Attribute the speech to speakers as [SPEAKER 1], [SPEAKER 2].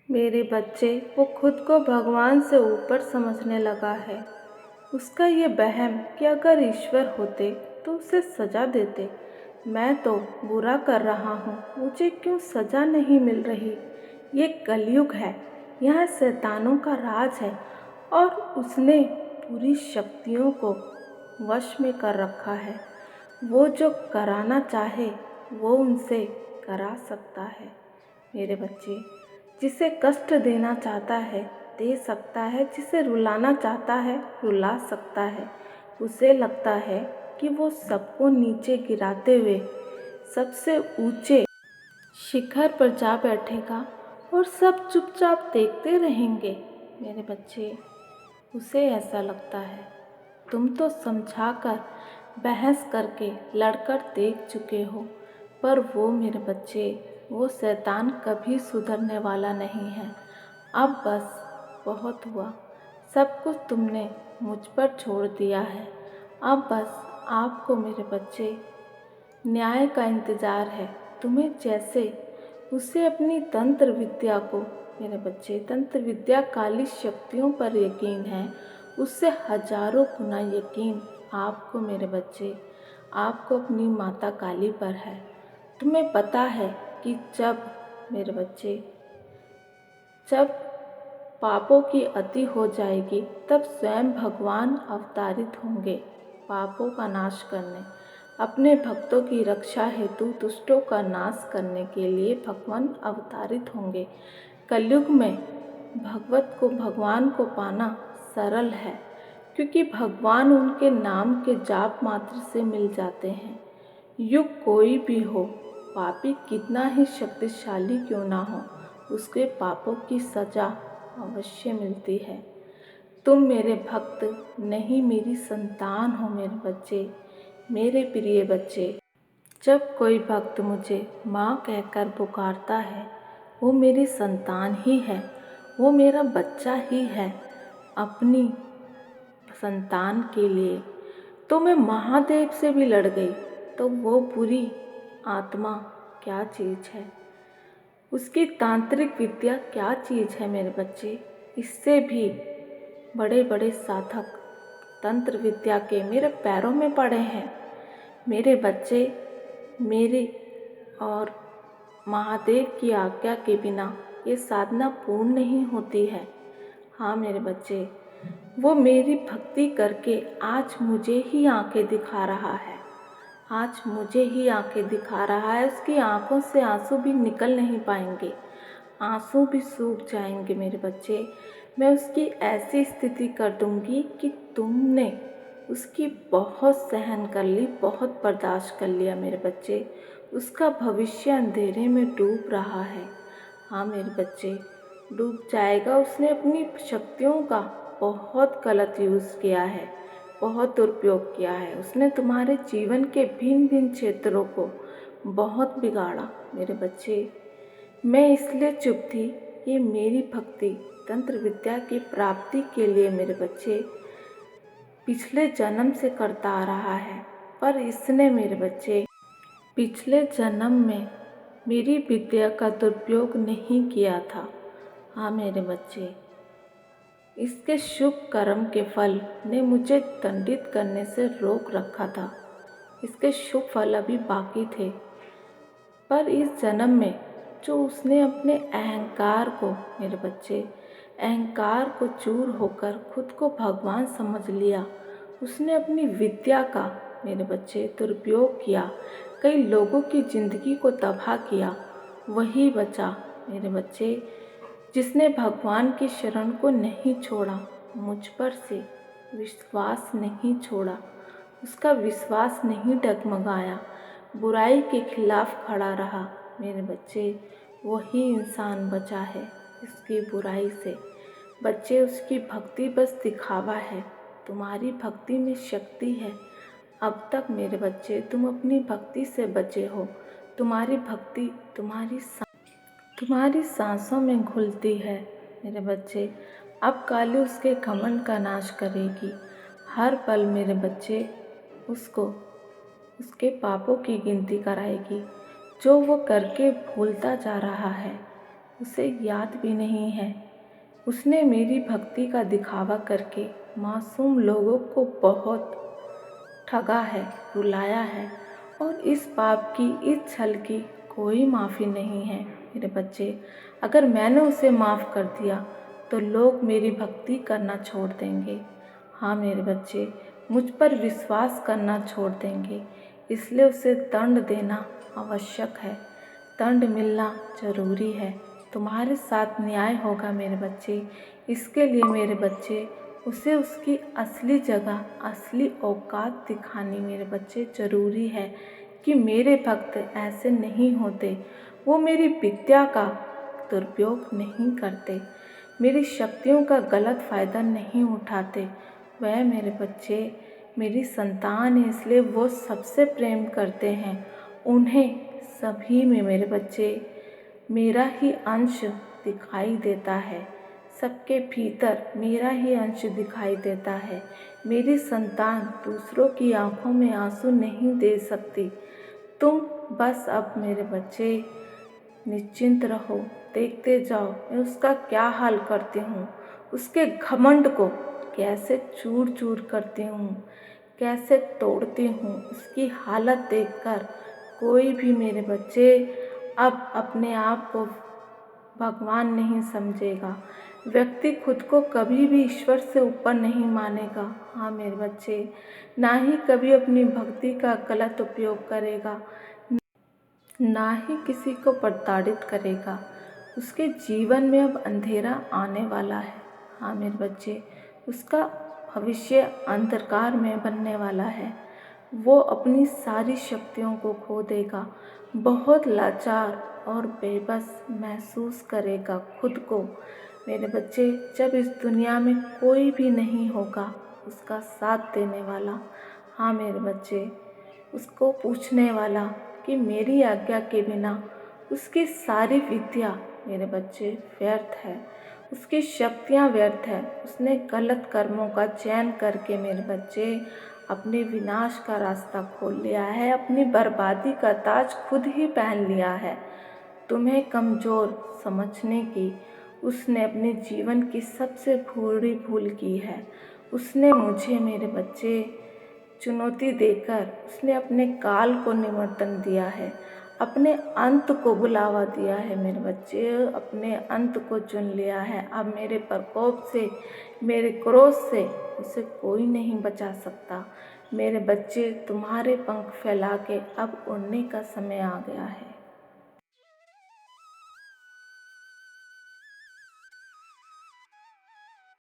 [SPEAKER 1] मेरे बच्चे, वो खुद को भगवान से ऊपर समझने लगा है। उसका ये वहम कि अगर ईश्वर होते तो उसे सज़ा देते। मैं तो बुरा कर रहा हूँ, मुझे क्यों सज़ा नहीं मिल रही? ये कलयुग है, यहाँ शैतानों का राज है और उसने पूरी शक्तियों को वश में कर रखा है। वो जो कराना चाहे वो उनसे करा सकता है। मेरे बच्चे, जिसे कष्ट देना चाहता है दे सकता है, जिसे रुलाना चाहता है रुला सकता है। उसे लगता है कि वो सबको नीचे गिराते हुए सबसे ऊंचे शिखर पर जा बैठेगा और सब चुपचाप देखते रहेंगे। मेरे बच्चे, उसे ऐसा लगता है। तुम तो समझाकर, बहस करके, लड़कर देख चुके हो, पर वो मेरे बच्चे, वो शैतान कभी सुधरने वाला नहीं है। अब बस बहुत हुआ, सब कुछ तुमने मुझ पर छोड़ दिया है। अब बस आपको मेरे बच्चे न्याय का इंतज़ार है। तुम्हें जैसे उसे अपनी तंत्र विद्या को, मेरे बच्चे, तंत्र विद्या काली शक्तियों पर यकीन है, उससे हजारों गुना यकीन आपको मेरे बच्चे, आपको अपनी माता काली पर है। तुम्हें पता है कि जब, मेरे बच्चे, जब पापों की अति हो जाएगी तब स्वयं भगवान अवतारित होंगे पापों का नाश करने। अपने भक्तों की रक्षा हेतु दुष्टों का नाश करने के लिए भगवान अवतारित होंगे। कलयुग में भगवान को पाना सरल है, क्योंकि भगवान उनके नाम के जाप मात्र से मिल जाते हैं। युग कोई भी हो, पापी कितना ही शक्तिशाली क्यों ना हो, उसके पापों की सजा अवश्य मिलती है। तुम मेरे भक्त नहीं, मेरी संतान हो मेरे बच्चे, मेरे प्रिय बच्चे। जब कोई भक्त मुझे माँ कहकर पुकारता है, वो मेरी संतान ही है, वो मेरा बच्चा ही है। अपनी संतान के लिए तो मैं महादेव से भी लड़ गई, तो वो बुरी आत्मा क्या चीज़ है, उसकी तांत्रिक विद्या क्या चीज़ है मेरे बच्चे। इससे भी बड़े बड़े साधक तंत्र विद्या के मेरे पैरों में पड़े हैं। मेरे बच्चे, मेरे और महादेव की आज्ञा के बिना ये साधना पूर्ण नहीं होती है। हाँ मेरे बच्चे, वो मेरी भक्ति करके आज मुझे ही आंखें दिखा रहा है, आज मुझे ही आंखें दिखा रहा है। उसकी आंखों से आंसू भी निकल नहीं पाएंगे, आंसू भी सूख जाएंगे मेरे बच्चे। मैं उसकी ऐसी स्थिति कर दूंगी कि तुमने उसकी बहुत सहन कर ली, बहुत बर्दाश्त कर लिया मेरे बच्चे। उसका भविष्य अंधेरे में डूब रहा है। हाँ मेरे बच्चे, डूब जाएगा। उसने अपनी शक्तियों का बहुत गलत यूज़ किया है, बहुत दुरुपयोग किया है। उसने तुम्हारे जीवन के भिन्न भिन्न क्षेत्रों को बहुत बिगाड़ा मेरे बच्चे। मैं इसलिए चुप थी, ये मेरी भक्ति तंत्र विद्या की प्राप्ति के लिए मेरे बच्चे पिछले जन्म से करता आ रहा है, पर इसने मेरे बच्चे पिछले जन्म में मेरी विद्या का दुरुपयोग नहीं किया था। हाँ मेरे बच्चे, इसके शुभ कर्म के फल ने मुझे दंडित करने से रोक रखा था। इसके शुभ फल अभी बाकी थे, पर इस जन्म में जो उसने अपने अहंकार को, मेरे बच्चे, अहंकार को चूर होकर खुद को भगवान समझ लिया, उसने अपनी विद्या का, मेरे बच्चे, दुरुपयोग किया, कई लोगों की ज़िंदगी को तबाह किया, वही बचा मेरे बच्चे जिसने भगवान की शरण को नहीं छोड़ा, मुझ पर से विश्वास नहीं छोड़ा, उसका विश्वास नहीं डगमगाया, बुराई के खिलाफ खड़ा रहा। मेरे बच्चे, वही इंसान बचा है इसकी बुराई से। बच्चे, उसकी भक्ति बस दिखावा है, तुम्हारी भक्ति में शक्ति है। अब तक मेरे बच्चे तुम अपनी भक्ति से बचे हो। तुम्हारी भक्ति तुम्हारी सांसों में घुलती है मेरे बच्चे। अब काली उसके घमंड का नाश करेगी। हर पल मेरे बच्चे उसको उसके पापों की गिनती कराएगी, जो वो करके भूलता जा रहा है। उसे याद भी नहीं है। उसने मेरी भक्ति का दिखावा करके मासूम लोगों को बहुत ठगा है, रुलाया है, और इस पाप की, इस छल की कोई माफ़ी नहीं है मेरे बच्चे। अगर मैंने उसे माफ़ कर दिया तो लोग मेरी भक्ति करना छोड़ देंगे। हाँ मेरे बच्चे, मुझ पर विश्वास करना छोड़ देंगे। इसलिए उसे दंड देना आवश्यक है, दंड मिलना जरूरी है। तुम्हारे साथ न्याय होगा मेरे बच्चे। इसके लिए मेरे बच्चे उसे उसकी असली जगह, असली औकात दिखानी मेरे बच्चे ज़रूरी है कि मेरे भक्त ऐसे नहीं होते। वो मेरी विद्या का दुरुपयोग नहीं करते, मेरी शक्तियों का गलत फ़ायदा नहीं उठाते। वह मेरे बच्चे मेरी संतान है, इसलिए वो सबसे प्रेम करते हैं। उन्हें सभी में मेरे बच्चे मेरा ही अंश दिखाई देता है। सबके भीतर मेरा ही अंश दिखाई देता है। मेरी संतान दूसरों की आंखों में आंसू नहीं दे सकती। तुम बस अब मेरे बच्चे निश्चिंत रहो, देखते जाओ मैं उसका क्या हाल करती हूँ, उसके घमंड को कैसे चूर चूर करती हूँ, कैसे तोड़ती हूँ। उसकी हालत देखकर कोई भी मेरे बच्चे अब अपने आप को भगवान नहीं समझेगा। व्यक्ति खुद को कभी भी ईश्वर से ऊपर नहीं मानेगा। हाँ मेरे बच्चे, ना ही कभी अपनी भक्ति का गलत उपयोग करेगा, ना ही किसी को प्रताड़ित करेगा। उसके जीवन में अब अंधेरा आने वाला है। हाँ मेरे बच्चे, उसका भविष्य अंधकार में बनने वाला है। वो अपनी सारी शक्तियों को खो देगा, बहुत लाचार और बेबस महसूस करेगा खुद को। मेरे बच्चे, जब इस दुनिया में कोई भी नहीं होगा उसका साथ देने वाला, हाँ मेरे बच्चे, उसको पूछने वाला कि मेरी आज्ञा के बिना उसकी सारी विद्या मेरे बच्चे व्यर्थ है, उसकी शक्तियाँ व्यर्थ है। उसने गलत कर्मों का चयन करके मेरे बच्चे अपने विनाश का रास्ता खोल लिया है, अपनी बर्बादी का ताज खुद ही पहन लिया है। तुम्हें कमज़ोर समझने की उसने अपने जीवन की सबसे बड़ी भूल की है। उसने मुझे मेरे बच्चे चुनौती देकर उसने अपने काल को निमंत्रण दिया है, अपने अंत को बुलावा दिया है मेरे बच्चे, अपने अंत को चुन लिया है। अब मेरे प्रकोप से, मेरे क्रोध से उसे कोई नहीं बचा सकता। मेरे बच्चे, तुम्हारे पंख फैला के अब उड़ने का समय आ गया है।